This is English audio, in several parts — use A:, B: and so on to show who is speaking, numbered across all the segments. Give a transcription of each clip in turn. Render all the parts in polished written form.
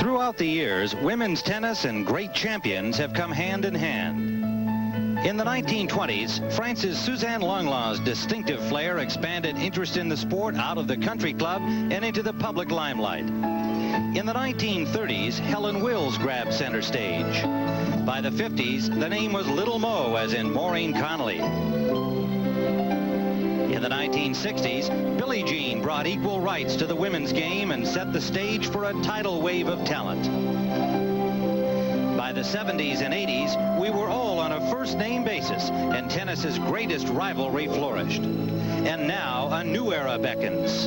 A: Throughout the years, women's tennis and great champions have come hand in hand. In the 1920s, France's Suzanne Lenglen's distinctive flair expanded interest in the sport out of the country club and into the public limelight. In the 1930s, Helen Wills grabbed center stage. By the 50s, the name was Little Mo, as in Maureen Connolly. In the 1960s, Billie Jean brought equal rights to the women's game and set the stage for a tidal wave of talent. By the 70s and 80s, we were all on a first-name basis, and tennis's greatest rivalry flourished. And now, a new era beckons.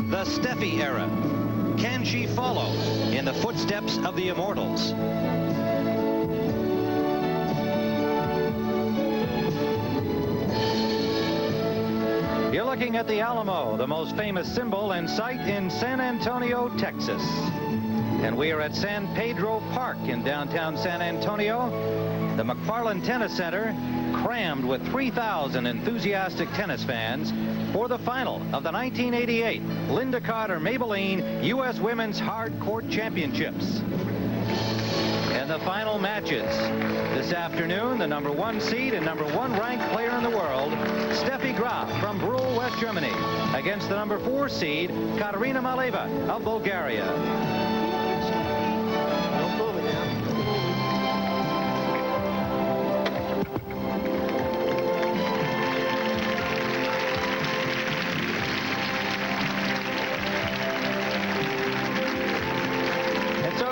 A: The Steffi era. Can she follow in the footsteps of the immortals? You're looking at the Alamo, the most famous symbol and site in San Antonio, Texas. And we are at San Pedro Park in downtown San Antonio. The McFarland Tennis Center crammed with 3,000 enthusiastic tennis fans for the final of the 1988 Linda Carter Maybelline U.S. Women's Hard Court Championships. And the final matches. This afternoon, the #1 seed and #1 ranked player in the world, Steffi Graf from Brühl, West Germany, against the #4 seed, Katerina Maleeva of Bulgaria.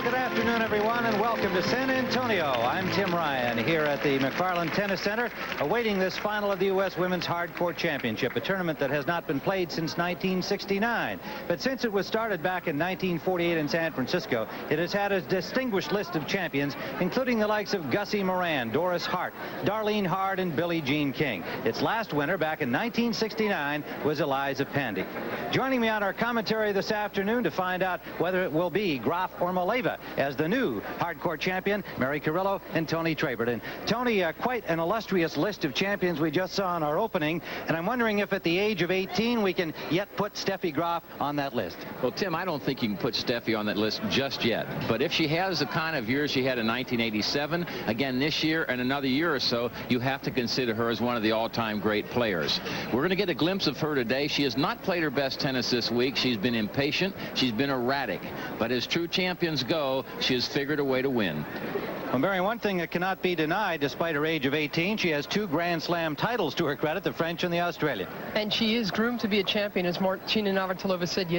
A: Good afternoon, everyone, and welcome to San Antonio. I'm Tim Ryan here at the McFarland Tennis Center, awaiting this final of the U.S. Women's Hard Court Championship, a tournament that has not been played since 1969. But since it was started back in 1948 in San Francisco, it has had a distinguished list of champions, including the likes of Gussie Moran, Doris Hart, Darlene Hard, and Billie Jean King. Its last winner back in 1969 was Eliza Pandy. Joining me on our commentary this afternoon to find out whether it will be Graf or Maleeva as the new hardcourt champion, Mary Carrillo and Tony Trabert. And Tony, quite an illustrious list of champions we just saw in our opening, and I'm wondering if at the age of 18 we can yet put Steffi Graf on that list.
B: Well, Tim, I don't think you can put Steffi on that list just yet, but if she has the kind of year she had in 1987, again this year and another year or so, you have to consider her as one of the all-time great players. We're going to get a glimpse of her today. She has not played her best tennis this week. She's been impatient, she's been erratic, but as true champions go, she has figured a way to win.
A: Well, Mary, one thing that cannot be denied, despite her age of 18, she has 2 Grand Slam titles to her credit, the French and the Australian.
C: And she is groomed to be a champion, as Martina Navratilova said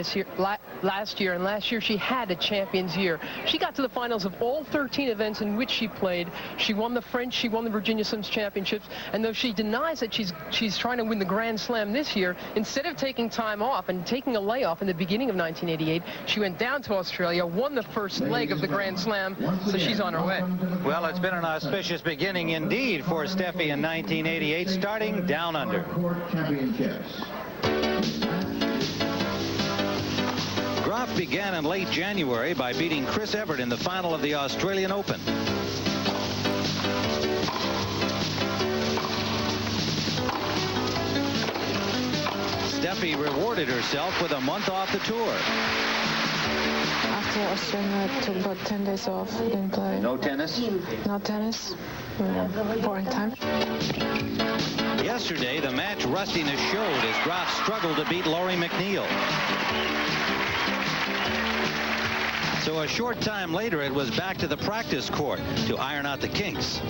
C: last year. And last year she had a champion's year. She got to the finals of all 13 events in which she played. She won the French, she won the Virginia Sims Championships. And though she denies that she's trying to win the Grand Slam this year, instead of taking time off and taking a layoff in the beginning of 1988, she went down to Australia, won the first leg of the Grand Slam, so she's on her way.
A: Well, it's been an auspicious beginning indeed for Steffi in 1988, starting down under. Graf began in late January by beating Chris Evert in the final of the Australian Open. Steffi rewarded herself with a month off the tour.
D: After Australia, I took about 10 days off. Didn't play.
A: No tennis?
D: No tennis. Boring time.
A: Yesterday, the match rustiness showed as Graf struggled to beat Lori McNeil. So a short time later, it was back to the practice court to iron out the kinks.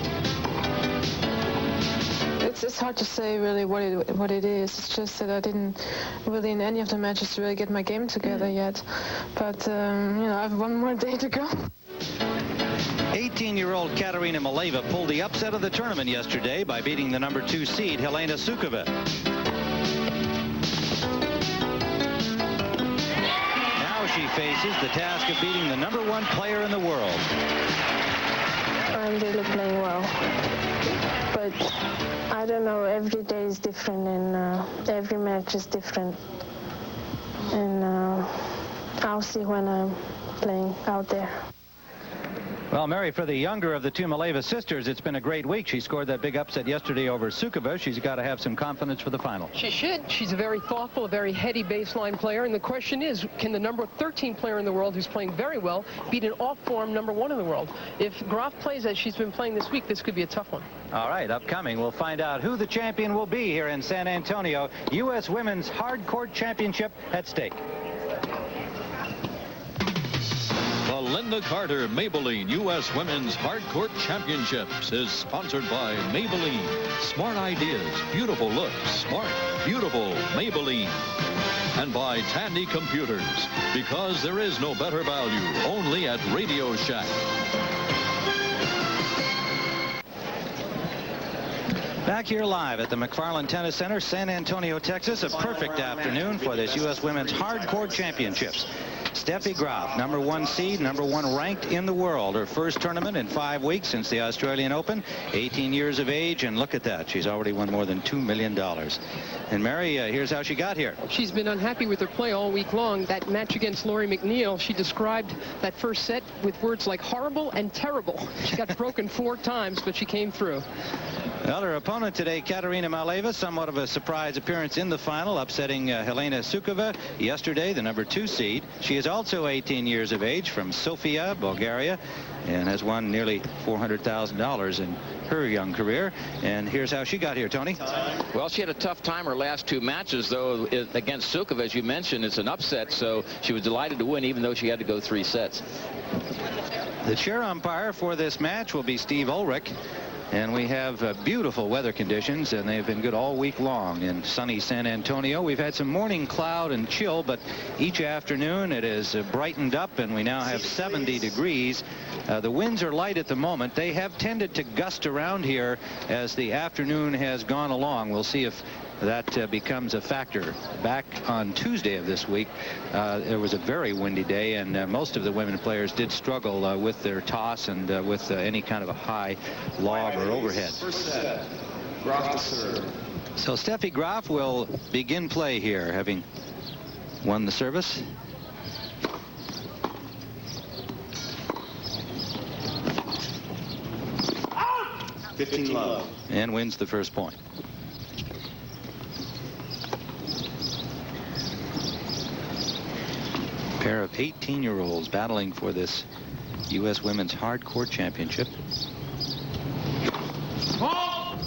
D: It's hard to say really what it is. It's just that I didn't really in any of the matches really get my game together yet. But you know, I have one more day to go.
A: 18-year-old Katerina Maleeva pulled the upset of the tournament yesterday by beating the #2 seed Helena Sukovec. Now she faces the task of beating the #1 player in the world.
E: I'm really playing well, but I don't know, every day is different and every match is different. And I'll see when I'm playing out there.
A: Well, Mary, for the younger of the two Maleeva sisters, it's been a great week. She scored that big upset yesterday over Sukova. She's got to have some confidence for the final.
C: She should. She's a very thoughtful, a very heady baseline player. And the question is, can the number 13 player in the world who's playing very well beat an off-form number 1 in the world? If Graf plays as she's been playing this week, this could be a tough one.
A: All right, upcoming, we'll find out who the champion will be here in San Antonio. U.S. Women's Hard Court Championship at stake.
F: The Linda Carter Maybelline U.S. Women's Hard Court Championships is sponsored by Maybelline. Smart ideas, beautiful looks, smart, beautiful Maybelline. And by Tandy Computers, because there is no better value, only at Radio Shack.
A: Back here live at the McFarland Tennis Center, San Antonio, Texas. A perfect afternoon for this U.S. Women's Hard Court Championships. Steffi Graf, number 1 seed, number 1 ranked in the world. Her first tournament in 5 weeks since the Australian Open. 18 years of age, and look at that. She's already won more than $2 million. And Mary, here's how she got here.
C: She's been unhappy with her play all week long. That match against Lori McNeil, she described that first set with words like horrible and terrible. She got broken 4 times, but she came through.
A: Well, her opponent today, Katerina Maleeva, somewhat of a surprise appearance in the final, upsetting Helena Sukova yesterday, the number 2 seed. She is also 18 years of age, from Sofia, Bulgaria, and has won nearly $400,000 in her young career. And here's how she got here, Tony.
B: Well, she had a tough time her last 2 matches, though. Against Sukova, as you mentioned, it's an upset, so she was delighted to win, even though she had to go 3 sets.
A: The chair umpire for this match will be Steve Ulrich. And we have beautiful weather conditions, and they've been good all week long in sunny San Antonio. We've had some morning cloud and chill, but each afternoon it has brightened up, and we now have 70 degrees. The winds are light at the moment. They have tended to gust around here as the afternoon has gone along. We'll see if that becomes a factor. Back on Tuesday of this week, there was a very windy day, and most of the women players did struggle with their toss and with any kind of a high lob or overhead.
G: First set, Graf to serve.
A: So Steffi Graf will begin play here, having won the service.
G: Out! 15 love.
A: And wins the first point. Pair of 18-year-olds battling for this U.S. Women's Hard Court Championship.
G: Oh!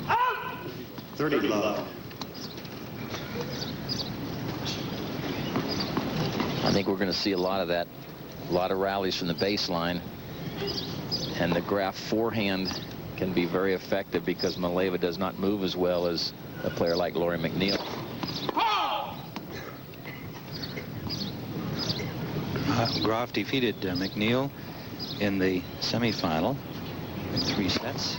G: Out! 30 love.
B: I think we're going to see a lot of that, a lot of rallies from the baseline, and the Graf forehand can be very effective because Maleeva does not move as well as a player like Lori McNeil.
A: Graf defeated McNeil in the semifinal in 3 sets.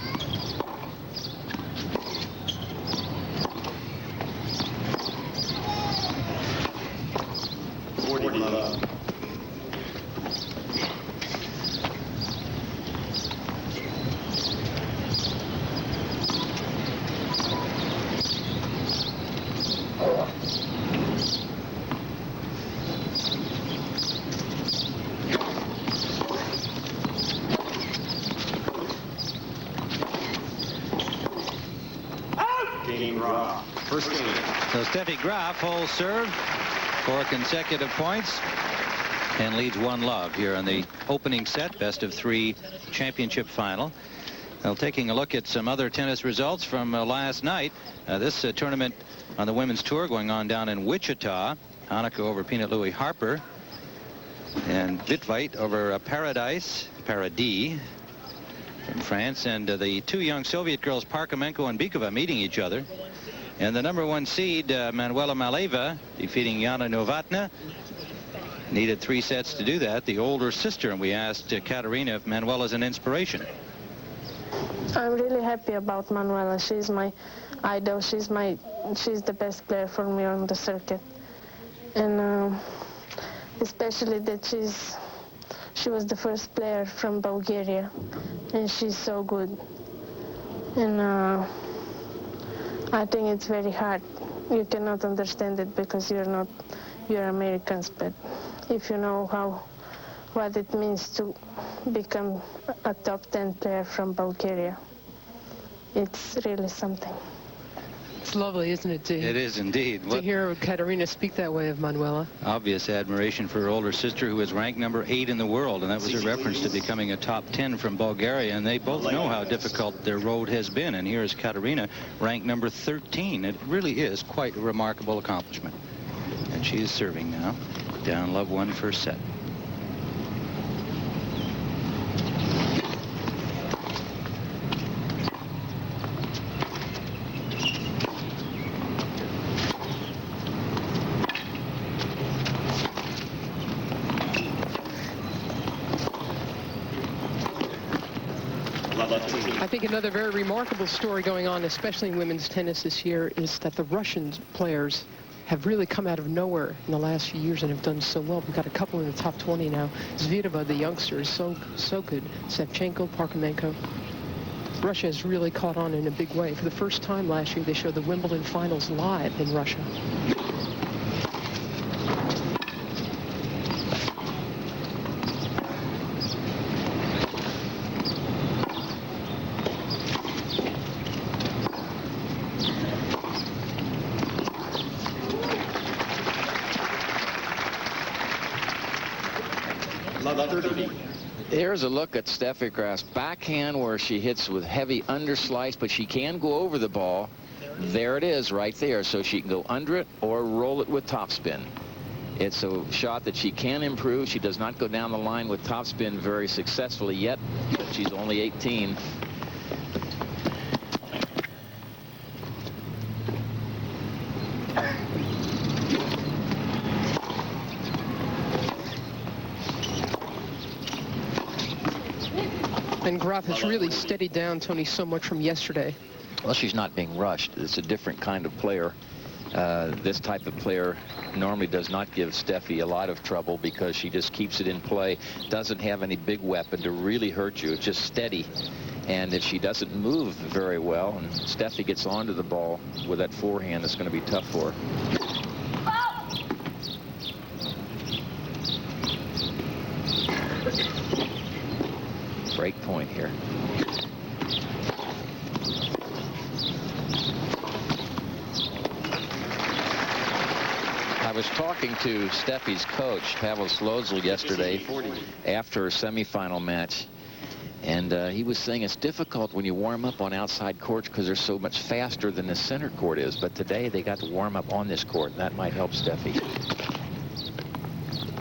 G: First game.
A: So Steffi Graf holds serve for consecutive points and leads 1-love here in the opening set, best of 3 championship final. Well, taking a look at some other tennis results from last night. This tournament on the women's tour going on down in Wichita. Hanukkah over Peanut Louis Harper. And Wittweit over Paradis from France. And the 2 young Soviet girls, Parkhamenko and Bikova, meeting each other. And the number 1 seed, Manuela Maleeva, defeating Yana Novotna. Needed 3 sets to do that. The older sister, and we asked Katerina if Manuela's an inspiration.
E: I'm really happy about Manuela. She's my idol. She's the best player for me on the circuit. And especially that she was the first player from Bulgaria, and she's so good. And I think it's very hard. You cannot understand it because you're Americans, but if you know what it means to become a top 10 player from Bulgaria, it's really something.
C: It's lovely, isn't it,
A: It is indeed.
C: To hear Katerina speak that way of Manuela.
A: Obvious admiration for her older sister, who is ranked number 8 in the world, and that was a reference to becoming a top 10 from Bulgaria, and they both know how difficult their road has been. And here is Katerina, ranked number 13. It really is quite a remarkable accomplishment. And she is serving now. Down love 1 first set.
C: I think another very remarkable story going on, especially in women's tennis this year, is that the Russian players have really come out of nowhere in the last few years and have done so well. We've got a couple in the top 20 now. Zvitova, the youngster, is so good. Savchenko, Parkhomenko. Russia has really caught on in a big way. For the first time last year, they showed the Wimbledon finals live in Russia.
B: Here's a look at Steffi Graf's backhand, where she hits with heavy underslice, but she can go over the ball. There it is right there, so she can go under it or roll it with topspin. It's a shot that she can improve. She does not go down the line with topspin very successfully yet, but she's only 18.
C: And Graf has really steadied down, Tony, so much from yesterday.
B: Well, she's not being rushed. It's a different kind of player. This type of player normally does not give Steffi a lot of trouble because she just keeps it in play, doesn't have any big weapon to really hurt you. It's just steady. And if she doesn't move very well and Steffi gets onto the ball with that forehand, it's going to be tough for her. Break point here. I was talking to Steffi's coach, Pavel Slozl, yesterday after her semifinal match, and he was saying it's difficult when you warm up on outside courts because they're so much faster than the center court is, but today they got to warm up on this court, and that might help Steffi.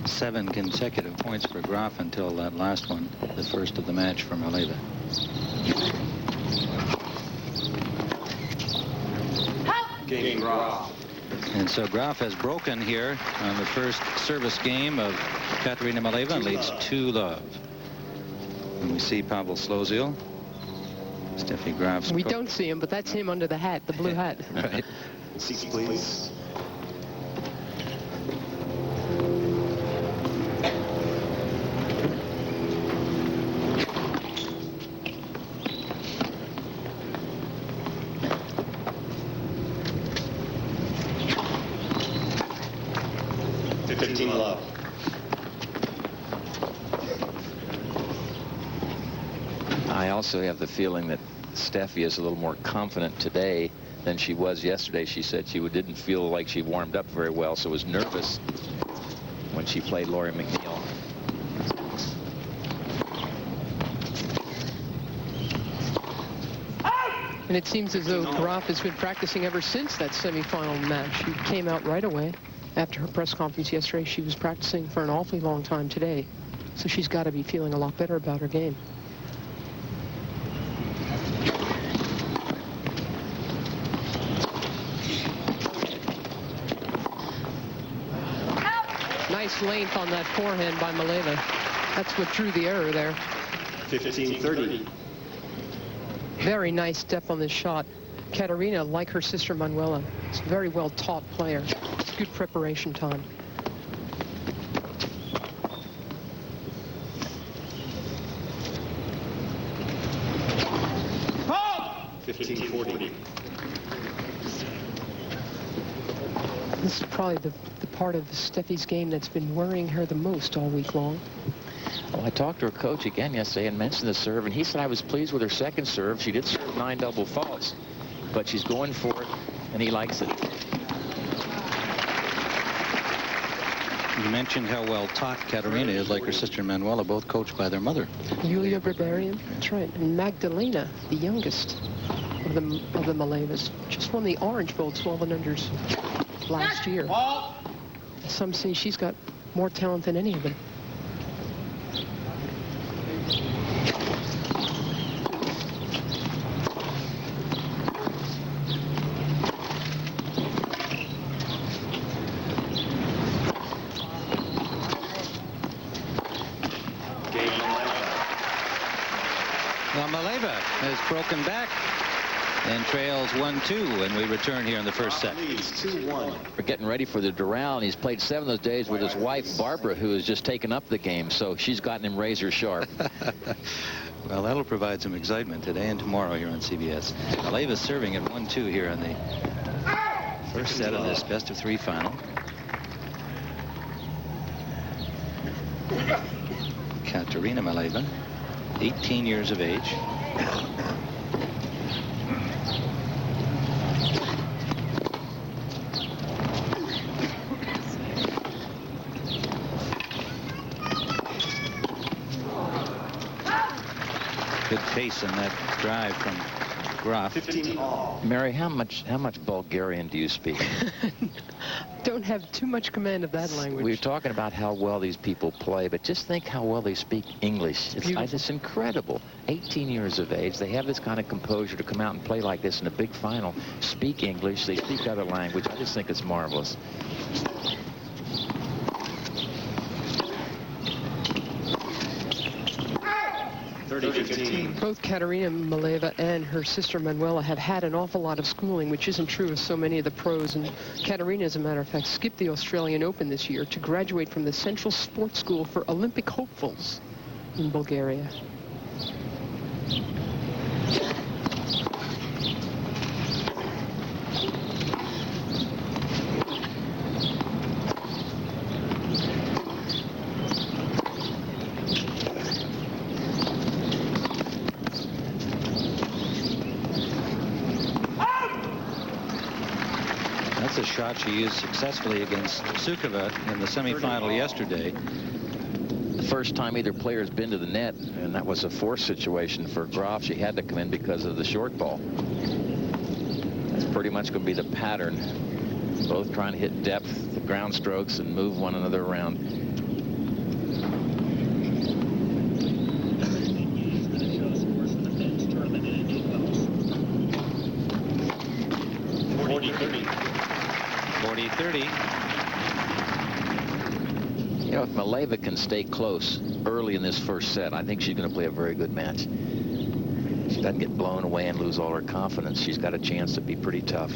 A: 7 consecutive points for Graf until that last one, the first of the match for Maleeva.
G: Game Graf.
A: And so Graf has broken here on the first service game of Katerina Maleeva and leads 2-love. And we see Pavel Slozil, Steffi Graf's
C: We don't see him, but that's him under the hat, the blue hat.
A: Right.
G: Seats, please. Love.
B: I also have the feeling that Steffi is a little more confident today than she was yesterday. She said she didn't feel like she warmed up very well, so was nervous when she played Lori McNeil.
C: And it seems as though Graf has been practicing ever since that semifinal match. She came out right away. After her press conference yesterday, she was practicing for an awfully long time today. So she's got to be feeling a lot better about her game. Nice length on that forehand by Maleeva. That's what drew the error there.
G: 15-30.
C: Very nice step on this shot. Katerina, like her sister Manuela, is a very well taught player. It's good preparation time.
G: 1540.
C: This is probably the part of Steffi's game that's been worrying her the most all week long.
B: Well, I talked to her coach again yesterday and mentioned the serve, and he said I was pleased with her second serve. She did serve 9 double faults, but she's going for it, and he likes it.
A: You mentioned how well taught Katerina is, like her sister Manuela, both coached by their mother.
C: Yulia Barbarian, that's right. And Magdalena, the youngest of the Maleevas, just won the Orange Bowl 12 and unders last year. Some say she's got more talent than any of them.
A: Well, Maleeva has broken back and trails 1-2, and we return here in the first set.
G: Leads 2-1.
B: We're getting ready for the Doral, and he's played 7 of those days with his wife, Barbara, who has just taken up the game, so she's gotten him razor sharp.
A: Well, that'll provide some excitement today and tomorrow here on CBS. Maleeva's serving at 1-2 here in the first set of this best-of-3 final. Katerina Maleeva, 18 years of age. Good pace in that drive from Graf.
G: 15 all.
B: Mary, how much Bulgarian do you speak?
C: Don't have too much command of that language.
B: We were talking about how well these people play, but just think how well they speak English. It's incredible. 18 years of age. They have this kind of composure to come out and play like this in a big final. Speak English. They speak other language. I just think it's marvelous.
C: Both Katerina Maleeva and her sister Manuela have had an awful lot of schooling, which isn't true of so many of the pros. And Katerina, as a matter of fact, skipped the Australian Open this year to graduate from the Central Sports School for Olympic hopefuls in Bulgaria.
A: That's a shot she used successfully against Sukova in the semifinal yesterday.
B: The first time either player's been to the net, and that was a forced situation for Graf. She had to come in because of the short ball. That's pretty much going to be the pattern. Both trying to hit depth, the ground strokes, and move one another around. You know, if Maleeva can stay close early in this first set, I think she's going to play a very good match. She doesn't get blown away and lose all her confidence. She's got a chance to be pretty tough.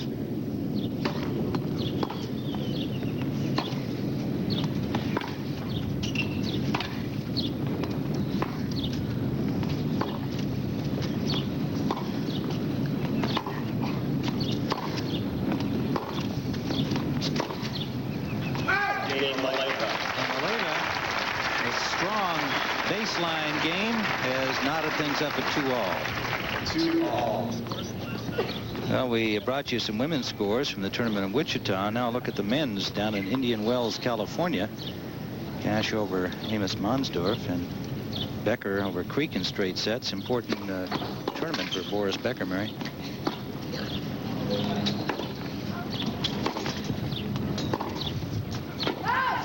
A: Baseline game has knotted things up at 2-all.
G: 2-all.
A: Well, we brought you some women's scores from the tournament in Wichita. Now look at the men's down in Indian Wells, California. Cash over Amos Monsdorf and Becker over Creek in straight sets. Important tournament for Boris Becker, Mary.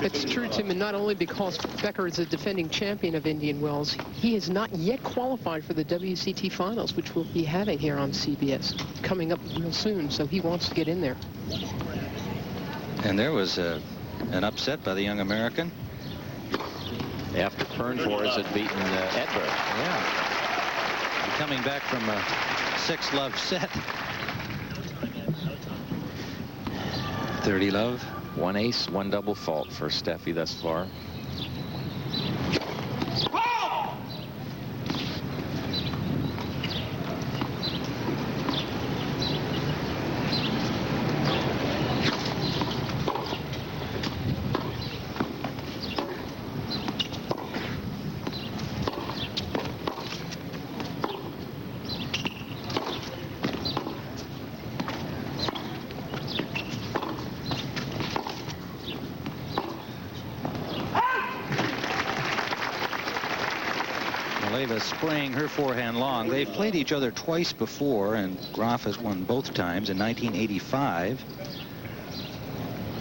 C: It's true, Tim, and not only because Becker is a defending champion of Indian Wells, he has not yet qualified for the WCT finals, which we'll be having here on CBS coming up real soon, so he wants to get in there.
A: And there was an upset by the young American.
B: After Pernfors had beaten Edberg.
A: Yeah. And coming back from a 6-love set. 30-love.
B: 1 ace, 1 double fault for Steffi thus far.
A: Maleeva spraying her forehand long. They've played each other twice before, and Graf has won both times in 1985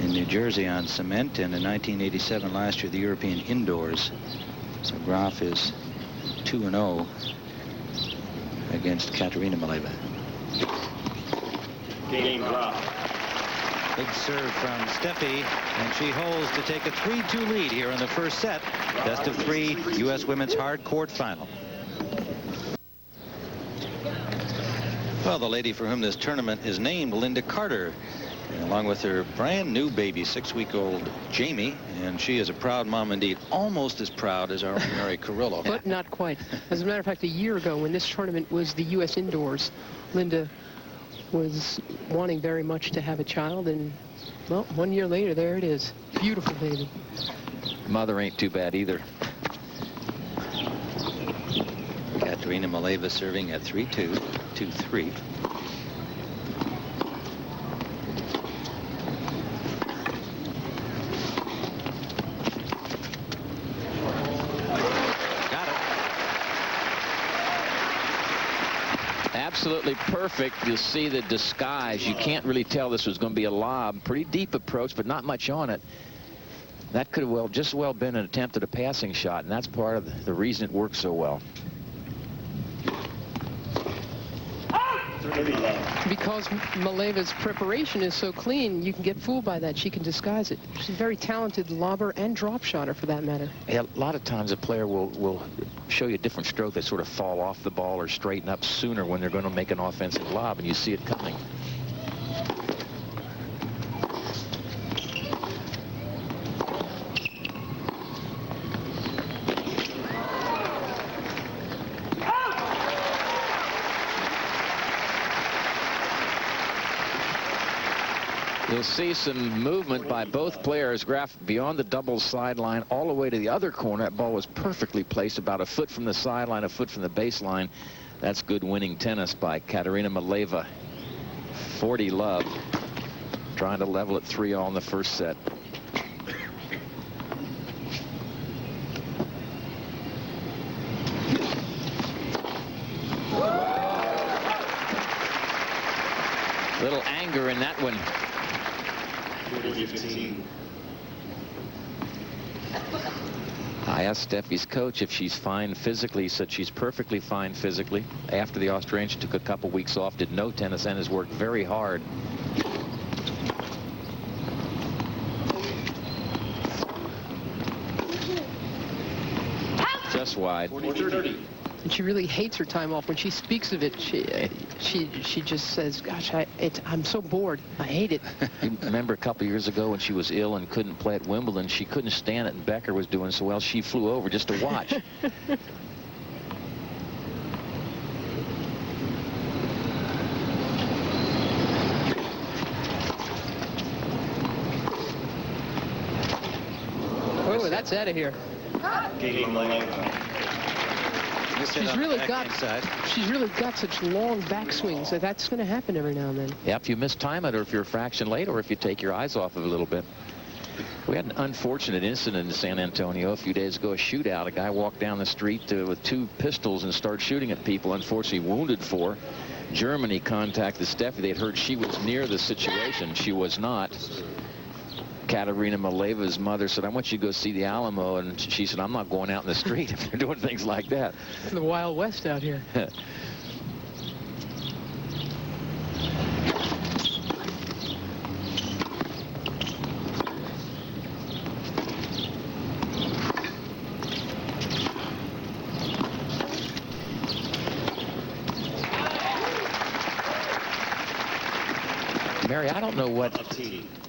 A: in New Jersey on cement, and in 1987 last year, the European indoors. So Graf is 2-0 against Katerina Maleeva.
G: Game Graf.
A: Big serve from Steffi, and she holds to take a 3-2 lead here in the first set. Best of 3 U.S. Women's Hard Court Final. Well, the lady for whom this tournament is named, Linda Carter, along with her brand new baby, 6-week-old Jamie, and she is a proud mom indeed, almost as proud as our Mary Carrillo.
C: But not quite. As a matter of fact, a year ago when this tournament was the U.S. indoors, Linda was wanting very much to have a child, and well, 1 year later, there it is. Beautiful baby.
B: Mother ain't too bad either.
A: Katerina Maleeva serving at 3-2, 2-3.
B: Absolutely perfect. You'll see the disguise. You can't really tell this was going to be a lob. Pretty deep approach, but not much on it. That could have just well been an attempt at a passing shot, and that's part of the reason it worked so well.
C: Because Maleeva's preparation is so clean, you can get fooled by that. She can disguise it. She's a very talented lobber and drop shotter, for that matter.
B: Yeah, a lot of times a player will show you a different stroke. They sort of fall off the ball or straighten up sooner when they're going to make an offensive lob, and you see it coming. You'll see some movement by both players. Graf beyond the double sideline all the way to the other corner. That ball was perfectly placed, about a foot from the sideline, a foot from the baseline. That's good winning tennis by Katerina Maleeva. 40 love, trying to level at 3-all in the first set. Little anger in that one.
G: 15.
B: I asked Steffi's coach if she's fine physically. He said she's perfectly fine physically. After the Australian, she took a couple weeks off, did no tennis, and has worked very hard. Just wide.
G: 40-30.
C: And she really hates her time off. When she speaks of it, she just says, gosh, I'm so bored. I hate it.
B: You remember a couple years ago when she was ill and couldn't play at Wimbledon, she couldn't stand it, and Becker was doing so well, she flew over just to watch.
C: Oh, that's out of here.
G: Game Maleeva.
C: She's really got such long backswings that that's going to happen every now and then.
B: Yeah, if you mistime it, or if you're a fraction late, or if you take your eyes off of it a little bit. We had an unfortunate incident in San Antonio a few days ago, a shootout. A guy walked down the street with 2 pistols and started shooting at people, unfortunately wounded 4. Germany contacted Steffi. They'd heard she was near the situation. She was not. Katerina Maleeva's mother said, I want you to go see the Alamo, and she said, I'm not going out in the street if they're doing things like that.
C: The Wild West out here.
B: Mary, I don't know what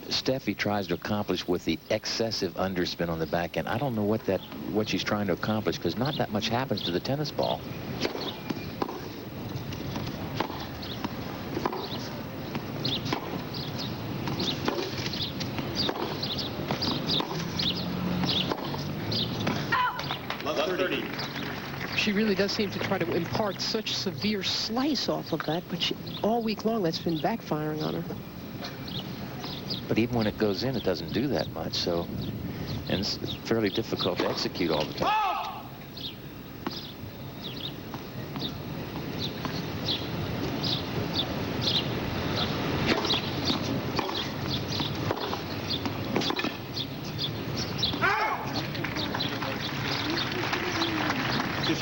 B: Steffi tries to accomplish with the excessive underspin on the back end. I don't know what she's trying to accomplish, because not that much happens to the tennis ball.
C: She really does seem to try to impart such severe slice off of that, but all week long that's been backfiring on her.
B: But even when it goes in, it doesn't do that much, so, and it's fairly difficult to execute all the time.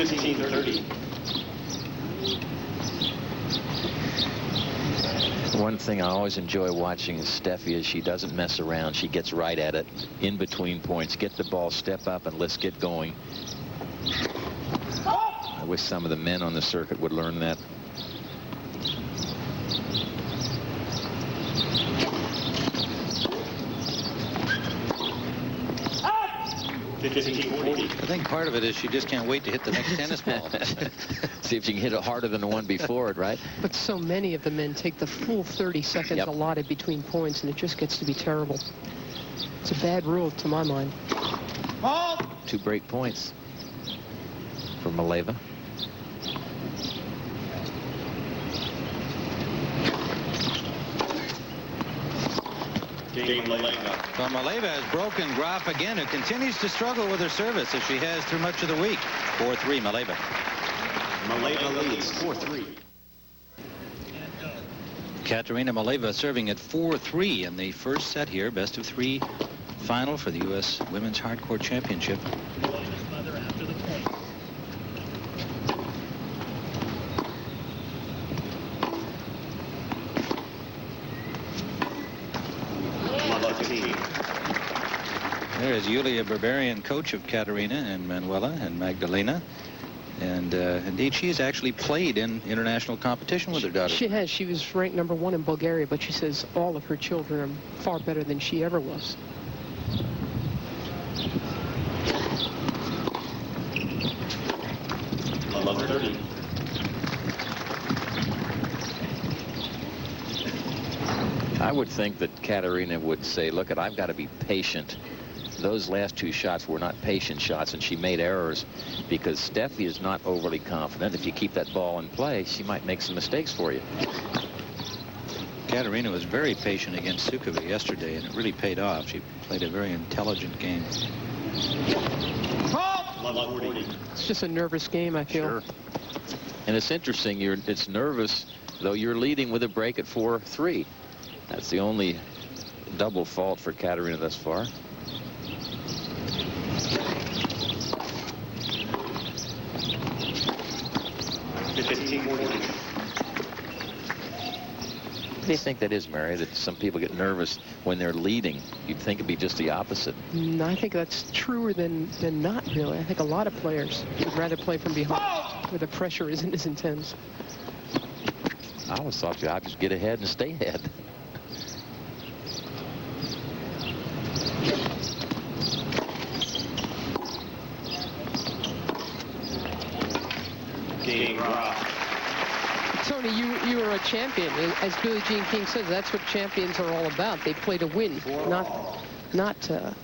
G: 15-30.
B: One thing I always enjoy watching is Steffi is she doesn't mess around. She gets right at it in between points. Get the ball, step up, and let's get going. I wish some of the men on the circuit would learn that.
A: I think part of it is she just can't wait to hit the next tennis ball.
B: See if you can hit it harder than the one before it, right?
C: But so many of the men take the full 30 seconds allotted between points, and it just gets to be terrible. It's a bad rule to my mind.
B: 2 break points for Maleeva.
A: Well, Maleeva has broken Graf again, who continues to struggle with her service as she has through much of the week. 4-3, Maleeva.
G: Maleeva leads 4-3.
A: Katerina Maleeva serving at 4-3 in the first set here. Best of 3 final for the U.S. Women's Hardcourt Championship. There is Yulia Berberian, coach of Katerina and Manuela and Magdalena. And indeed, she has actually played in international competition with her daughter.
C: She has. She was ranked #1 in Bulgaria, but she says all of her children are far better than she ever was.
B: I would think that Katerina would say, look, I've got to be patient. Those last 2 shots were not patient shots, and she made errors because Steffi is not overly confident. If you keep that ball in play, she might make some mistakes for you.
A: Katerina was very patient against Sukovich yesterday, and it really paid off. She played a very intelligent game.
C: It's just a nervous game, I feel.
B: Sure. And it's interesting. It's nervous, though you're leading with a break at 4-3. That's the only double fault for Katerina thus far. What do you think that is, Mary, that some people get nervous when they're leading? You'd think it'd be just the opposite.
C: I think that's truer than not, really. I think a lot of players would rather play from behind, where the pressure isn't as intense.
B: I always thought you ought to just get ahead and stay ahead.
C: Tony, you are a champion. As Billie Jean King says, that's what champions are all about. They play to win, not to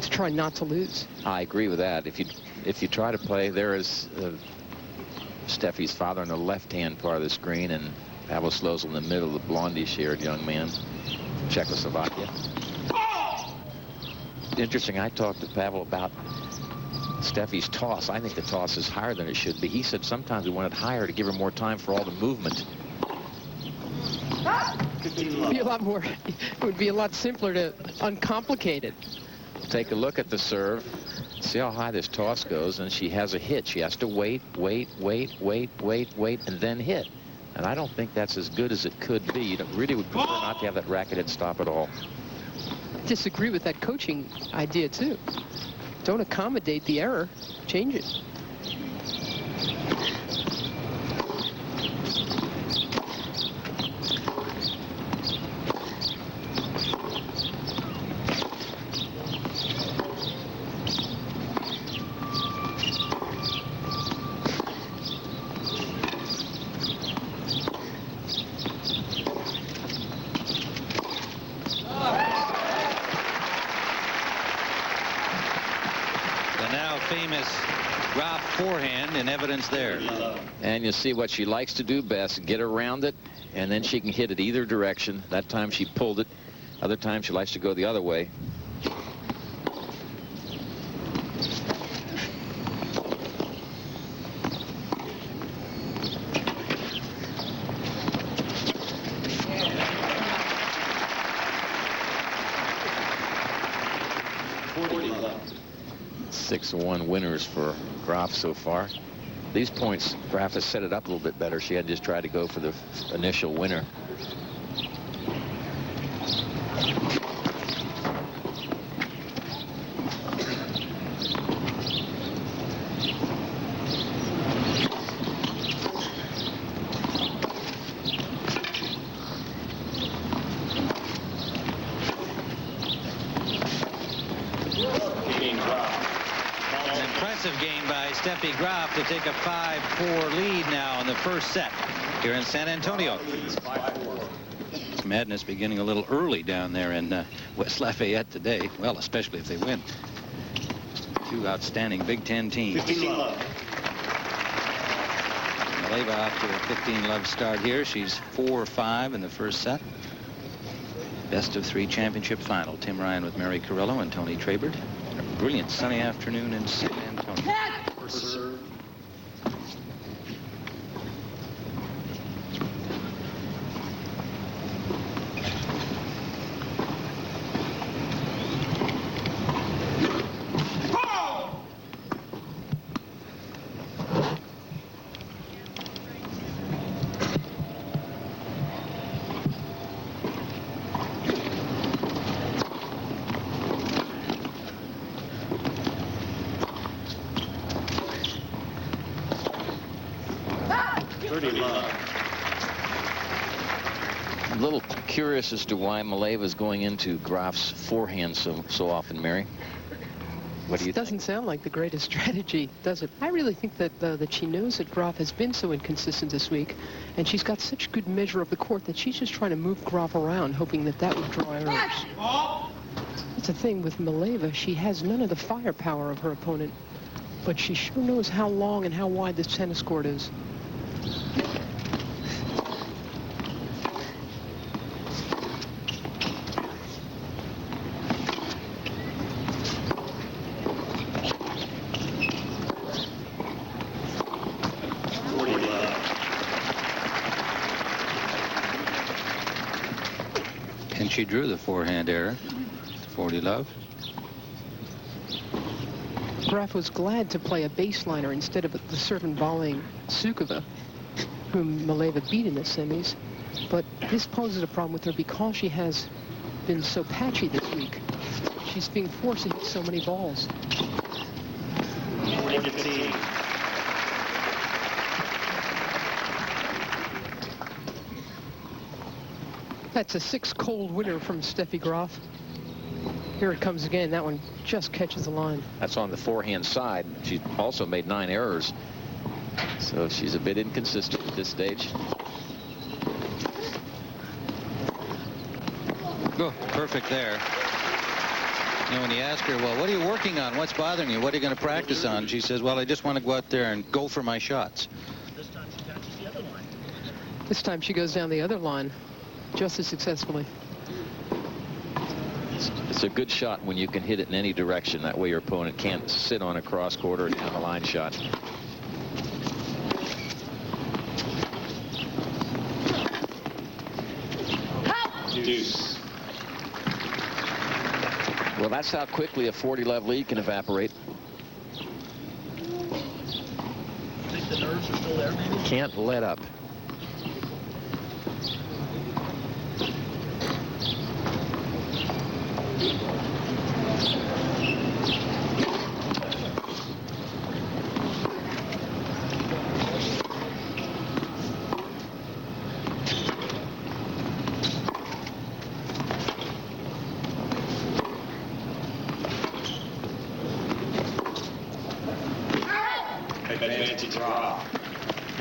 C: try not to lose.
B: I agree with that. If you try to play, there is Steffi's father on the left-hand part of the screen, and Pavel Slozil in the middle, the blondie-haired young man, Czechoslovakia. Interesting, I talked to Pavel about Steffi's toss. I think the toss is higher than it should be. He said sometimes we want it higher to give her more time for all the movement.
C: It'd be a lot more. It would be a lot simpler to uncomplicate it.
B: Take a look at the serve. See how high this toss goes, and she has a hit. She has to wait, and then hit. And I don't think that's as good as it could be. You really would prefer not to have that racket hit stop at all.
C: Disagree with that coaching idea, too. Don't accommodate the error. Change it.
A: Graf forehand in evidence there.
B: And you see what she likes to do best, get around it, and then she can hit it either direction. That time she pulled it. Other times she likes to go the other way. 6-1 winners for Graf so far. These points, Graf has set it up a little bit better. She had just tried to go for the initial winner.
A: Game by Steffi Graf to take a 5-4 lead now in the first set here in San Antonio. Madness beginning a little early down there in West Lafayette today. Well, especially if they win. Two outstanding Big Ten teams. Maleeva off to a 15-love start here. She's 4-5 in the first set. Best of 3 championship final. Tim Ryan with Mary Carrillo and Tony Trabert. A brilliant sunny afternoon in San Antonio.
B: A little curious as to why Maleeva is going into Graf's forehand so often, Mary. What do you think?
C: Doesn't sound like the greatest strategy, does it? I really think that she knows that Graf has been so inconsistent this week, and she's got such good measure of the court that she's just trying to move Graf around, hoping that that would draw errors. That's the thing with Maleeva. She has none of the firepower of her opponent, but she sure knows how long and how wide this tennis court is.
A: And she drew the forehand error. 40-love.
C: Graf was glad to play a baseliner instead of the serve and volleying Sukova, whom Maleeva beat in the semis. But this poses a problem with her because she has been so patchy this week. She's being forced to hit so many balls. That's a 6-cold winner from Steffi Graf. Here it comes again. That one just catches the line.
B: That's on the forehand side. She also made 9 errors. So she's a bit inconsistent at this stage.
A: Oh, perfect there. You know, when you ask her, well, what are you working on? What's bothering you? What are you going to practice on? She says, well, I just want to go out there and go for my shots.
C: This time she catches the other line. This time she goes down the other line just as successfully.
B: It's a good shot when you can hit it in any direction. That way your opponent can't sit on a cross court or down the line shot.
G: Deuce.
B: Well, that's how quickly a 40-love lead can evaporate.
H: Think the nerves are still there, maybe?
B: Can't let up.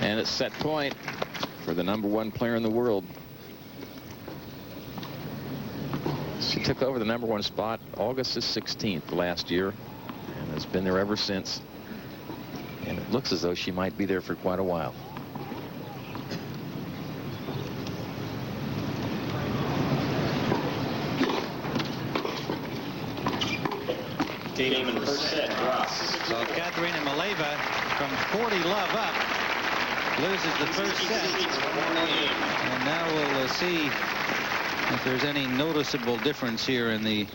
B: And it's set point for the #1 player in the world. She took over the #1 spot August the 16th last year and has been there ever since. And it looks as though she might be there for quite a while.
G: Game in the first set, Graf.
A: So Katerina Maleeva from 40-love up loses the first set. And now we'll see if there's any noticeable difference here in the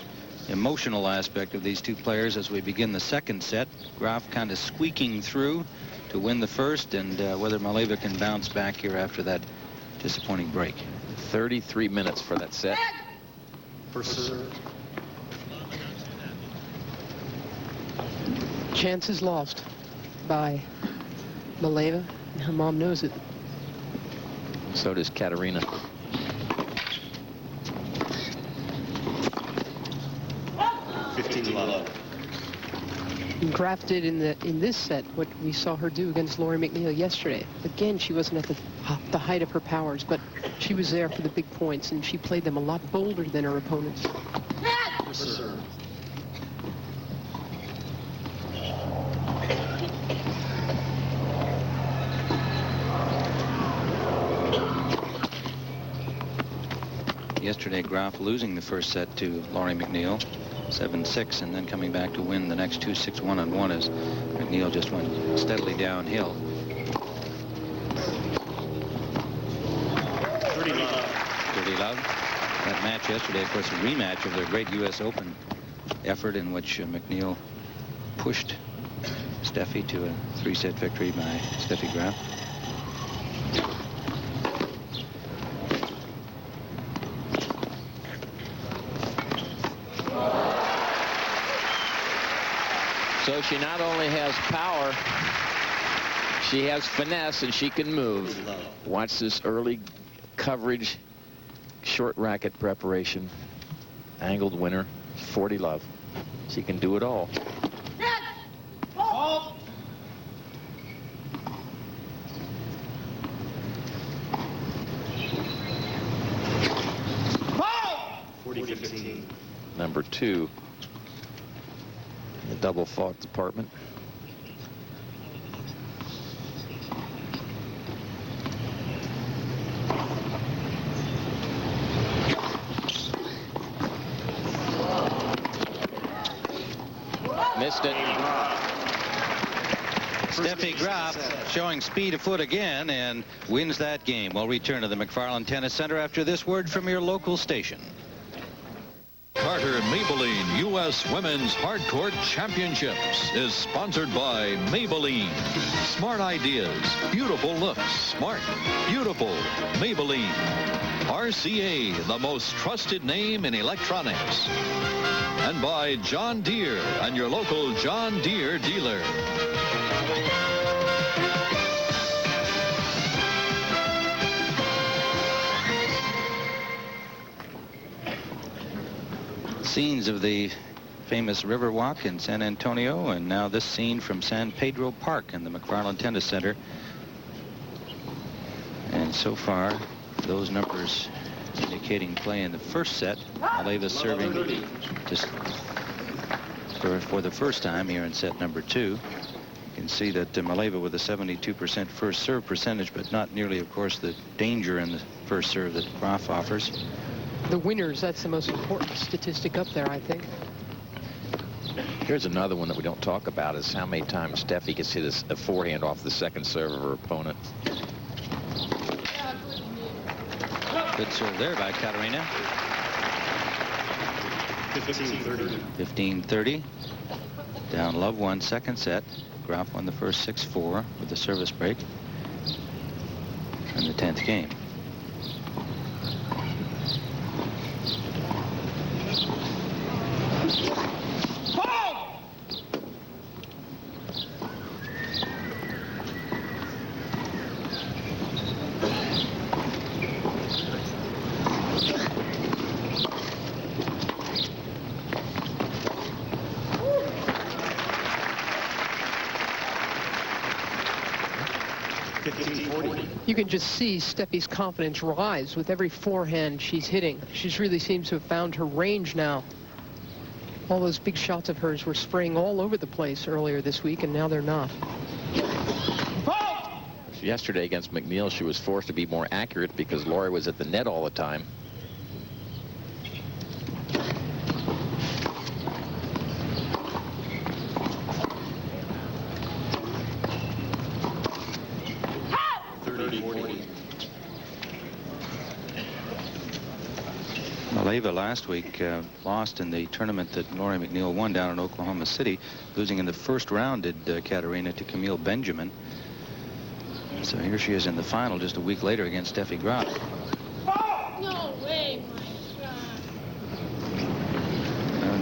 I: emotional aspect of these two players as we begin the second set. Graf kind of squeaking through to win the first, and whether Maleeva can bounce back here after that disappointing break.
B: 33 minutes for that set.
C: Chances lost by Maleeva, and her mom knows it.
B: So does Katerina.
C: Graf did in this set what we saw her do against Lori McNeil yesterday. Again, she wasn't at the height of her powers, but she was there for the big points, and she played them a lot bolder than her opponents.
I: Yesterday, Graf losing the first set to Lori McNeil, 7-6, and then coming back to win the next two 6-1 and 1 as McNeil just went steadily downhill. 30 love. That match yesterday, of course, a rematch of their great U.S. Open effort in which McNeil pushed Steffi to a 3-set victory by Steffi Graf.
B: So she not only has power, she has finesse, and she can move. Watch this early coverage, short racket preparation. Angled winner, 40 love. She can do it all. Number 2. The double fault department. Missed it.
I: Steffi Graf showing speed of foot again and wins that game. We'll return to the McFarland Tennis Center after this word from your local station.
F: Carter Maybelline U.S. Women's Hardcourt Championships is sponsored by Maybelline. Smart ideas, beautiful looks, smart, beautiful, Maybelline. RCA, the most trusted name in electronics. And by John Deere and your local John Deere dealer.
I: Scenes of the famous Riverwalk in San Antonio, and now this scene from San Pedro Park in the McFarland Tennis Center. And so far, those numbers indicating play in the first set. Maleeva serving just for the first time here in set number 2. You can see that Maleeva with a 72% first serve percentage, but not nearly, of course, the danger in the first serve that Graf offers.
C: The winners, that's the most important statistic up there, I think.
B: Here's another one that we don't talk about, is how many times Steffi gets hit a forehand off the second serve of her opponent.
I: Good serve there by Katerina. 15-30. Down love 1 second set. Graf won the first 6-4 with the service break in the 10th game.
C: You can just see Steffi's confidence rise with every forehand she's hitting. She really seems to have found her range now. All those big shots of hers were spraying all over the place earlier this week, and now they're not.
B: Yesterday against McNeil, she was forced to be more accurate because Lori was at the net all the time.
I: Maleeva last week lost in the tournament that Lori McNeil won down in Oklahoma City, losing in the first round, did Katerina, to Camille Benjamin. So here she is in the final just a week later against Steffi Graf.
E: No way, my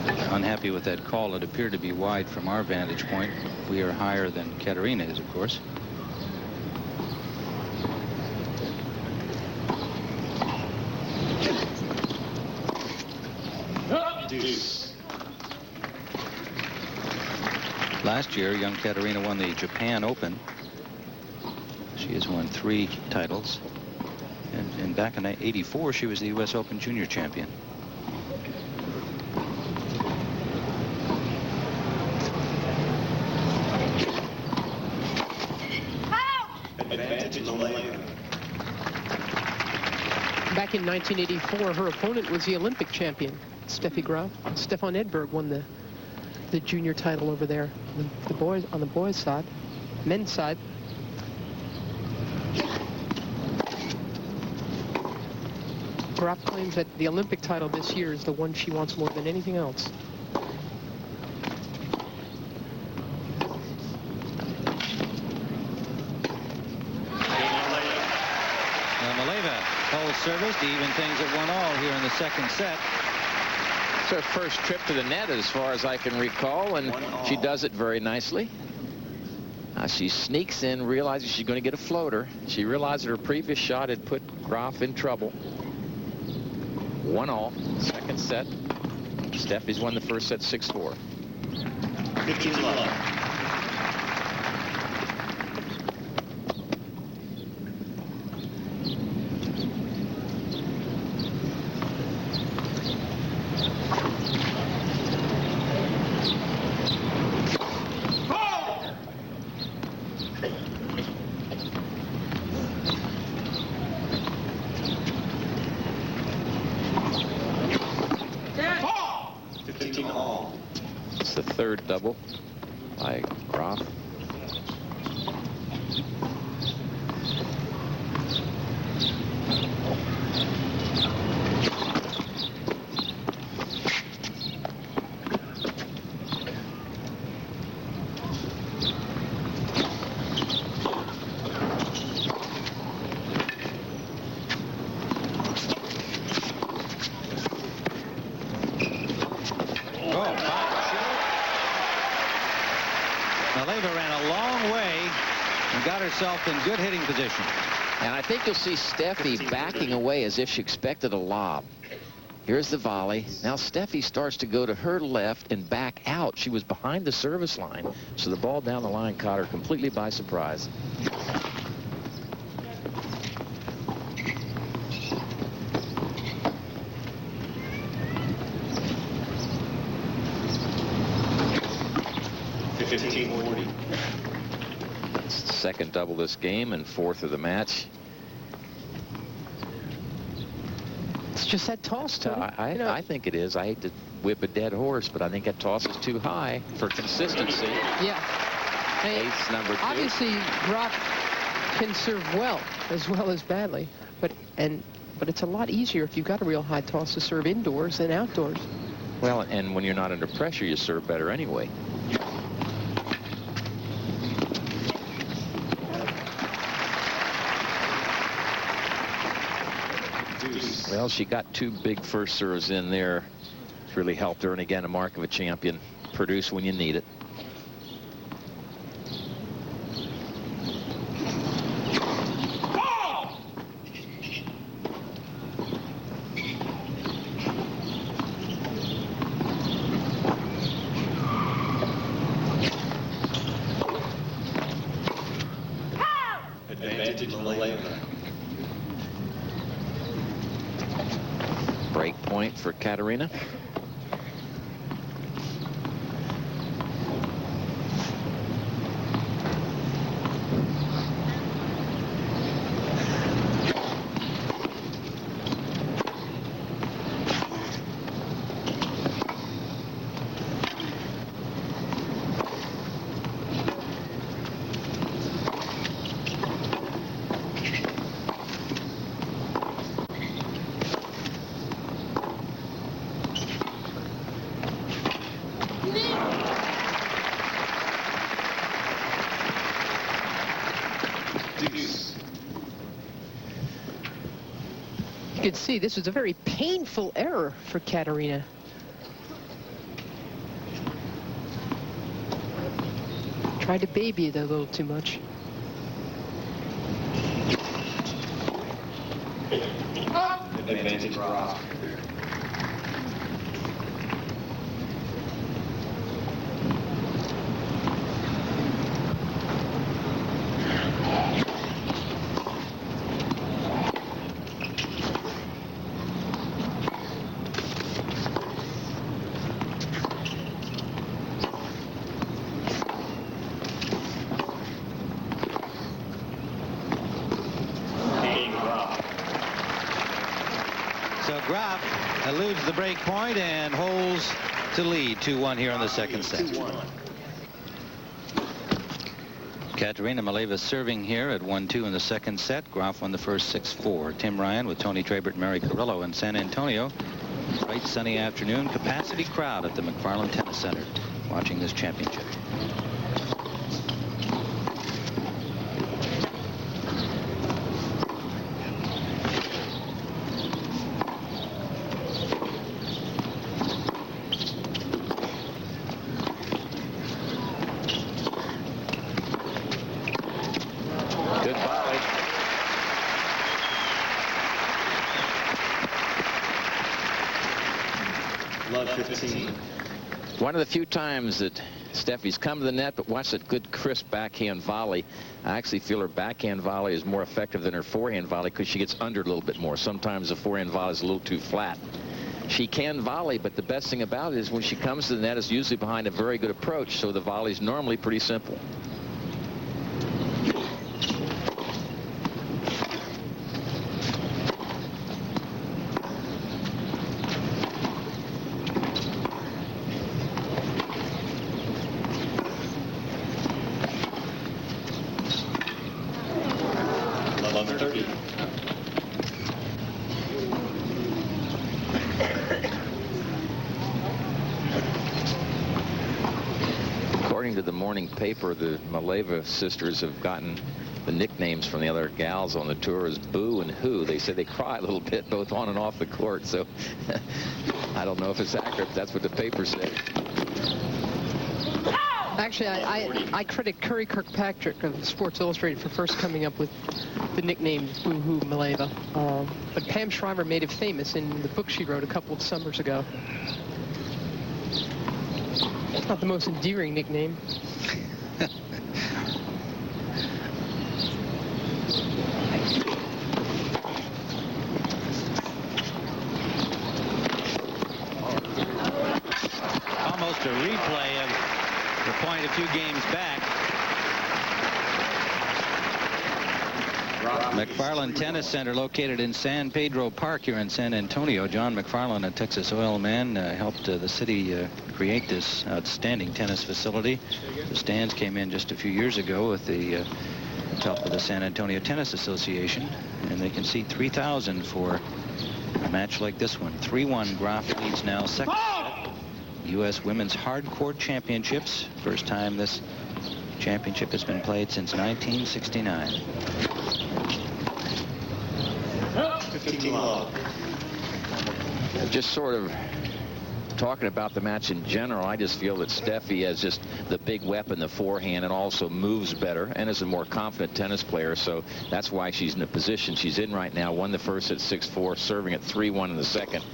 E: God.
I: Unhappy with that call. It appeared to be wide from our vantage point. We are higher than Katerina is, of course. Last year, young Katerina won the Japan Open. She has won 3 titles. And back in '84, she was the U.S. Open Junior Champion.
C: Back in 1984, her opponent was the Olympic champion, Steffi Graf. Stefan Edberg won the junior title over there, the boys on the boys' side, men's side. Graf claims that the Olympic title this year is the one she wants more than anything else.
A: Maleeva holds service to even things at 1-all here in the second set.
B: It's her first trip to the net as far as I can recall, and she does it very nicely. She sneaks in, realizes she's going to get a floater. She realized her previous shot had put Graf in trouble. 1-all, second set. Steffi's won the first set 6-4.
G: 15-love.
B: It's the third double by Graf.
A: Maleeva ran a long way and got herself in good hitting position.
B: And I think you'll see Steffi backing away as if she expected a lob. Here's the volley. Now Steffi starts to go to her left and back out. She was behind the service line, so the ball down the line caught her completely by surprise. That's the second double this game and fourth of the match.
C: It's just that toss, Tony.
B: I think it is. I hate to whip a dead horse, but I think that toss is too high for consistency.
C: Yeah. Hey,
B: Ace number 2.
C: Obviously, Graf can serve well as badly, but it's a lot easier if you've got a real high toss to serve indoors than outdoors.
B: Well, and when you're not under pressure, you serve better anyway. Well, she got 2 big first serves in there. It's really helped her. And again, a mark of a champion. Produce when you need it.
G: Advantage Maleeva.
B: Break point for Katerina.
C: You can see this was a very painful error for Katerina. Tried to baby it a little too much.
G: Advantage Graf.
A: So Graf eludes the break point and holds to lead 2-1 here in the second set. Katerina Maleeva serving here at 1-2 in the second set. Graf won the first 6-4. Tim Ryan with Tony Trabert and Mary Carrillo in San Antonio. Bright sunny afternoon. Capacity crowd at the McFarland Tennis Center watching this championship.
B: One of the few times that Steffi's come to the net, but watch that good, crisp backhand volley. I actually feel her backhand volley is more effective than her forehand volley because she gets under a little bit more. Sometimes the forehand volley is a little too flat. She can volley, but the best thing about it is when she comes to the net, it's usually behind a very good approach, so the volley's normally pretty simple. According to the morning paper, the Maleeva sisters have gotten the nicknames from the other gals on the tour as Boo and Who. They say they cry a little bit both on and off the court, so I don't know if it's accurate. That's what the paper said.
C: Actually, I credit Curry Kirkpatrick of Sports Illustrated for first coming up with the nickname Boo Hoo Maleeva. But Pam Shriver made it famous in the book she wrote a couple of summers ago. It's not the most endearing nickname.
A: Almost a replay of the point a few games back. McFarland Tennis Center located in San Pedro Park here in San Antonio. John McFarland, a Texas oil man, helped the city create this outstanding tennis facility. The stands came in just a few years ago with the help of the San Antonio Tennis Association, and they can seat 3,000 for a match like this one. 3-1 Graf leads now second set. U.S. Women's Hardcourt Championships. First time this championship has been played since 1969.
G: 15 love.
B: Just sort of talking about the match in general, I just feel that Steffi has just the big weapon, the forehand, and also moves better and is a more confident tennis player. So that's why she's in the position she's in right now. Won the first at 6-4, serving at 3-1 in the second.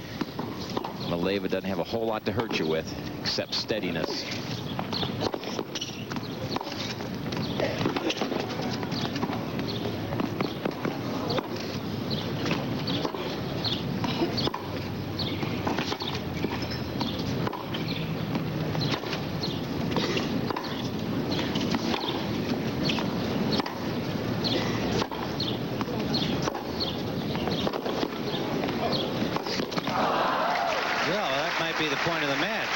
B: Maleeva doesn't have a whole lot to hurt you with except steadiness.
A: Be the point of the match.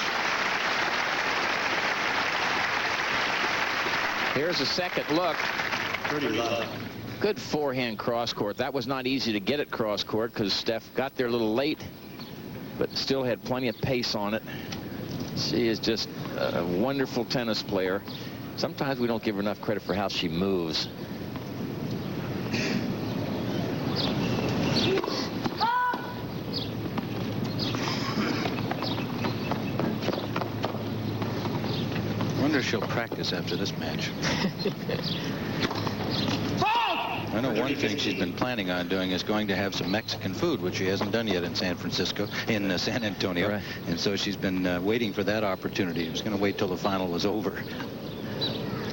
B: Here's a second look.
G: Pretty low.
B: Good forehand cross court. That was not easy to get at cross court because Steph got there a little late, but still had plenty of pace on it. She is just a wonderful tennis player. Sometimes we don't give her enough credit for how she moves.
I: wonder if she'll practice after this match. I know one thing she's been planning on doing is going to have some Mexican food, which she hasn't done yet in San Antonio.
B: Right.
I: And so she's been waiting for that opportunity. She was going to wait till the final was over.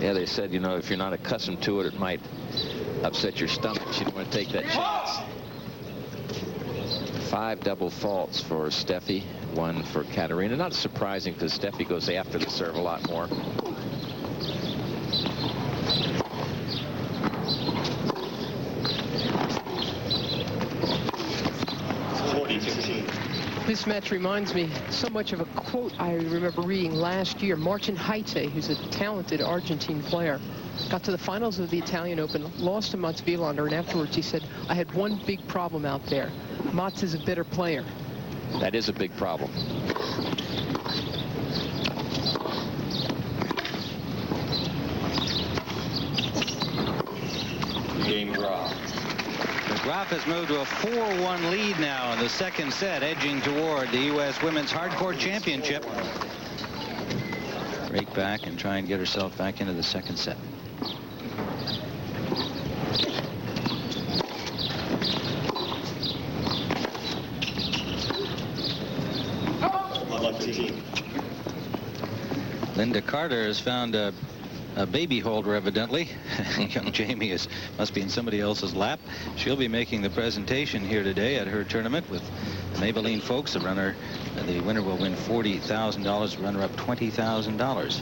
B: Yeah, they said, you know, if you're not accustomed to it, it might upset your stomach. She didn't want to take that chance. 5 double faults for Steffi, 1 for Katerina. Not surprising because Steffi goes after the serve a lot more.
C: This match reminds me so much of a quote I remember reading last year. Martin Heite, who's a talented Argentine player, got to the finals of the Italian Open, lost to Mats Wilander, and afterwards he said, I had one big problem out there. Mats is a better player.
B: That is a big problem.
G: Game draw.
A: Graf has moved to a 4-1 lead now in the second set, edging toward the U.S. Women's Hardcourt Championship.
I: Break back and try and get herself back into the second set. Linda Carter has found a baby holder, evidently. Young Jamie must be in somebody else's lap. She'll be making the presentation here today at her tournament with Maybelline folks. The winner will win $40,000, runner-up $20,000.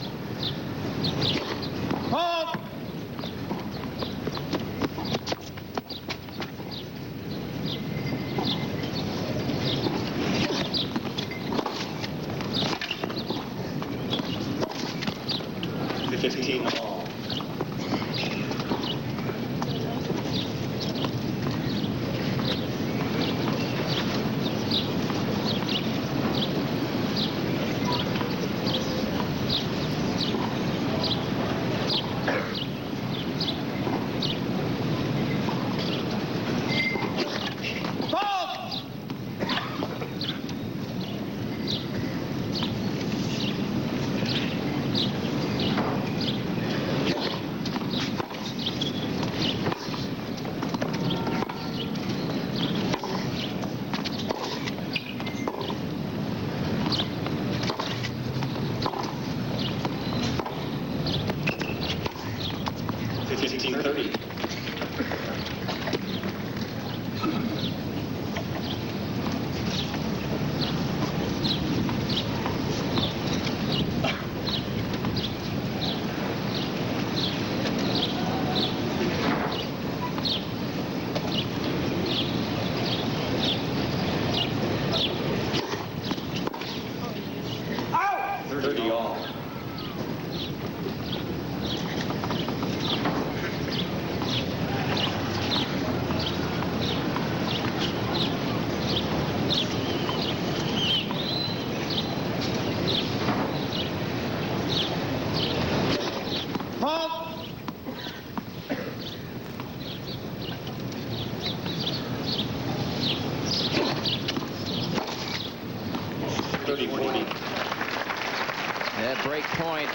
B: That break point,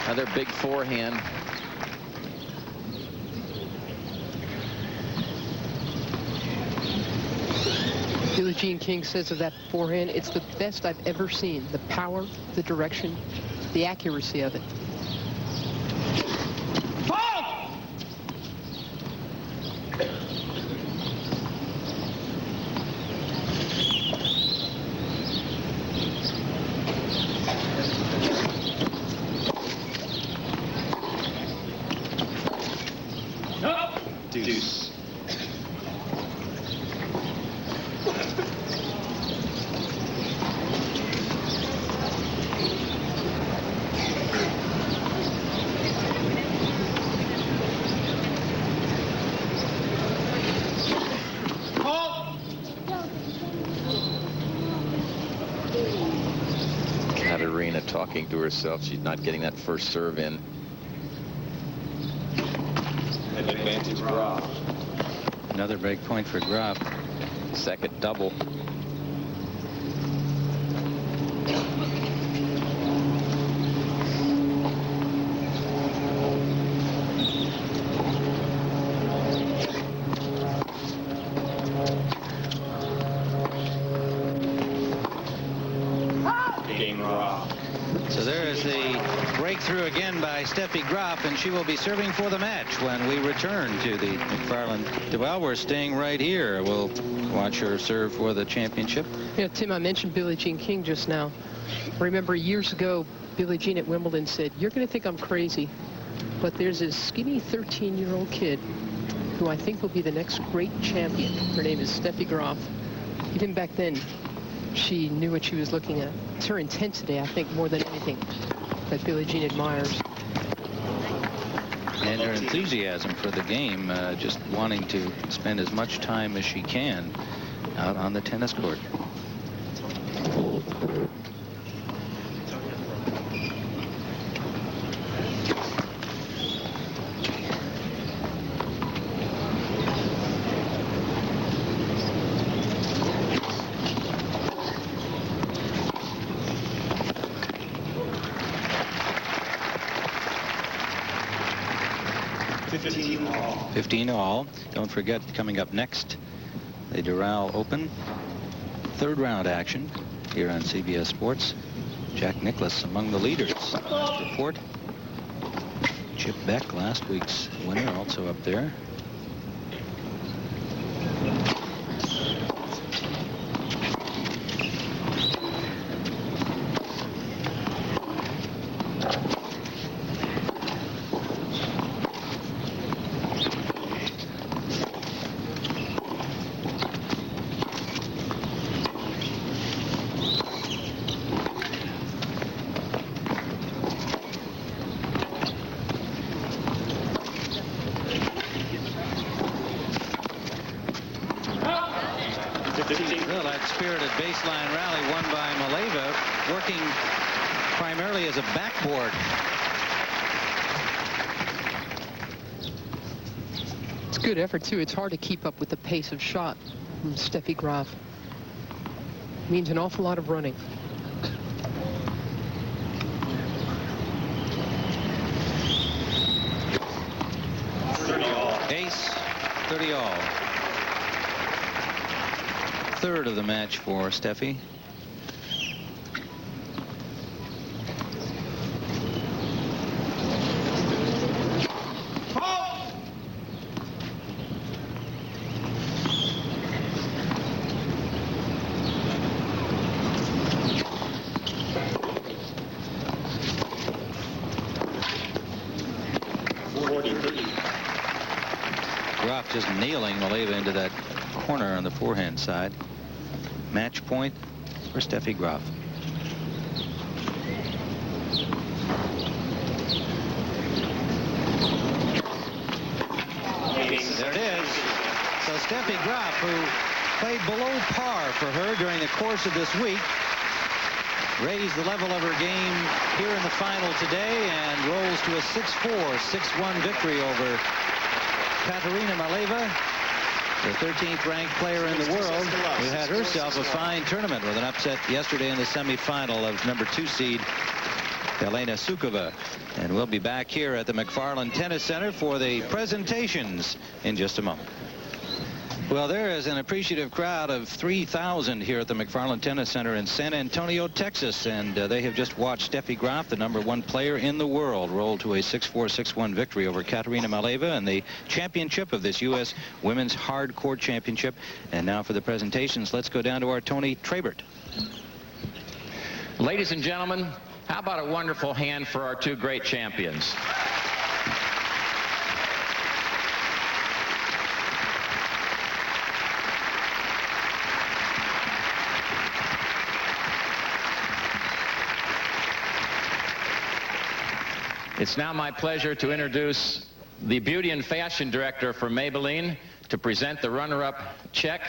B: another big forehand.
C: Billie Jean King says of that forehand, it's the best I've ever seen. The power, the direction, the accuracy of it.
G: Deuce.
B: Katerina talking to herself. She's not getting that first serve in.
G: Advantage Graf.
I: Another break point for Graf.
B: Second double.
A: So there is the breakthrough again by Steffi Graf, and she will be serving for the match when we return to the McFarland. Well, we're staying right here. We'll watch her serve for the championship.
C: You know, Tim, I mentioned Billie Jean King just now. Remember years ago, Billie Jean at Wimbledon said, "You're going to think I'm crazy, but there's this skinny 13-year-old kid who I think will be the next great champion." Her name is Steffi Graf. Even back then, she knew what she was looking at. It's her intensity, I think, more than anything, that Billie Jean admires.
I: And her enthusiasm for the game, just wanting to spend as much time as she can out on the tennis court.
G: all.
I: 15 all. Don't forget, coming up next, the Doral Open. Third round action here on CBS Sports. Jack Nicklaus among the leaders. Report. Chip Beck, last week's winner, also up there.
A: Well, that spirited baseline rally won by Maleeva, working primarily as a backboard.
C: It's good effort, too. It's hard to keep up with the pace of shot from Steffi Graf. Means an awful lot of running.
A: Ace, 30 all.
I: Third of the match for Steffi. Graf just nailing Maleeva into that corner on the forehand side. Match point for Steffi Graf.
A: There it is. So Steffi Graf, who played below par for her during the course of this week, raised the level of her game here in the final today and rolls to a 6-4, 6-1 victory over Katerina Maleeva, the 13th ranked player in the world, who had herself a fine tournament with an upset yesterday in the semifinal of number 2 seed Elena Sukova. And we'll be back here at the McFarland Tennis Center for the presentations in just a moment. Well, there is an appreciative crowd of 3,000 here at the McFarland Tennis Center in San Antonio, Texas, and they have just watched Steffi Graf, the #1 player in the world, roll to a 6-4, 6-1 victory over Katerina Maleeva in the championship of this U.S. Women's Hard Court Championship. And now for the presentations, let's go down to our Tony Trabert.
B: Ladies and gentlemen, how about a wonderful hand for our two great champions? It's now my pleasure to introduce the Beauty and Fashion Director for Maybelline to present the runner-up check,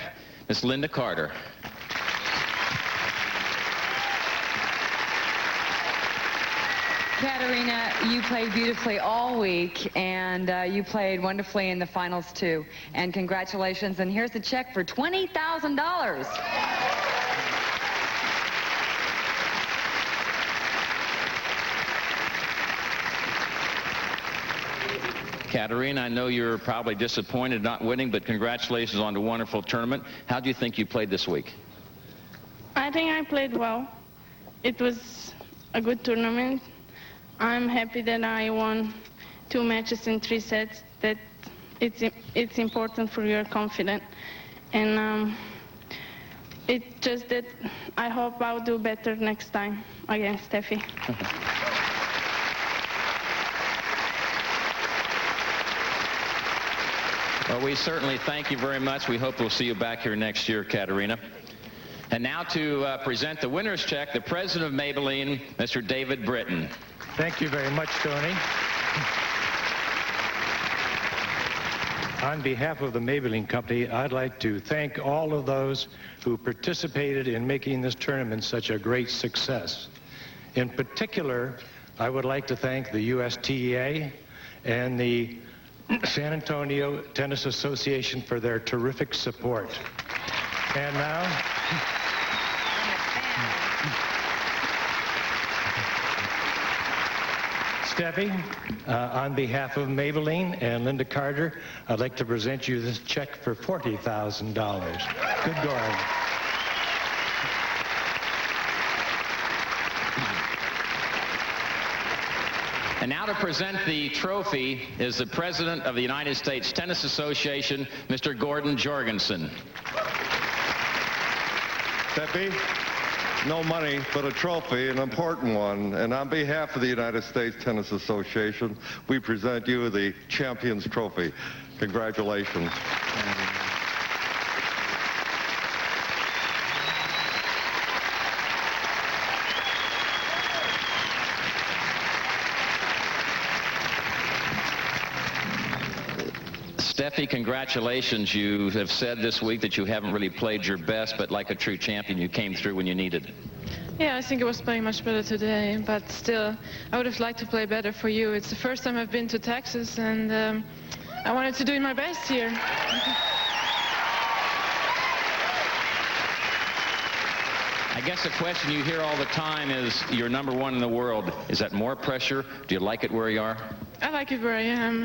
B: Miss Linda Carter.
J: Katerina, you played beautifully all week, and you played wonderfully in the finals, too. And congratulations, and here's the check for $20,000.
B: Katerina, I know you're probably disappointed not winning, but congratulations on the wonderful tournament. How do you think you played this week?
K: I think I played well. It was
E: a good tournament. I'm happy that I won 2 matches in 3 sets. That it's important for your confidence. And it's just that I hope I'll do better next time against Steffi.
B: Well, we certainly thank you very much. We hope we'll see you back here next year, Katerina. And now to present the winner's check, the president of Maybelline, Mr. David Britton.
K: Thank you very much, Tony. On behalf of the Maybelline Company, I'd like to thank all of those who participated in making this tournament such a great success. In particular, I would like to thank the USTA and the San Antonio Tennis Association for their terrific support. And now, Steffi, on behalf of Maybelline and Linda Carter, I'd like to present you this check for $40,000. Good going.
B: And now to present the trophy is the president of the United States Tennis Association, Mr. Gordon Jorgensen.
L: Steffi, no money, but a trophy, an important one. And on behalf of the United States Tennis Association, we present you the Champions Trophy. Congratulations.
B: Steffi, congratulations. You have said this week that you haven't really played your best, but like a true champion, you came through when you needed it.
D: Yeah, I think I was playing much better today, but still, I would have liked to play better for you. It's the first time I've been to Texas, and I wanted to do my best here.
B: I guess the question you hear all the time is, you're #1 in the world. Is that more pressure? Do you like it where you are?
D: I like it where I am,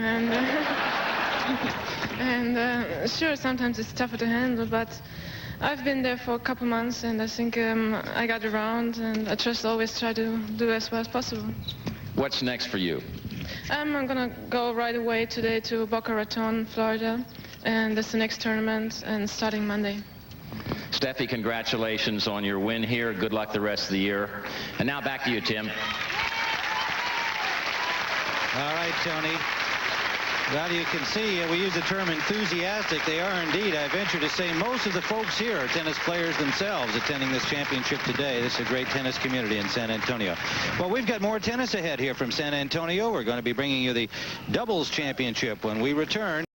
D: and sure, sometimes it's tougher to handle, but I've been there for a couple months, and I think I got around, and I just always try to do as well as possible.
B: What's next for you?
D: I'm going to go right away today to Boca Raton, Florida, and that's the next tournament, and starting Monday.
B: Steffi, congratulations on your win here. Good luck the rest of the year. And now back to you, Tim.
A: All right, Tony. Well, you can see we use the term enthusiastic. They are indeed. I venture to say most of the folks here are tennis players themselves attending this championship today. This is a great tennis community in San Antonio. Well, we've got more tennis ahead here from San Antonio. We're going to be bringing you the doubles championship when we return.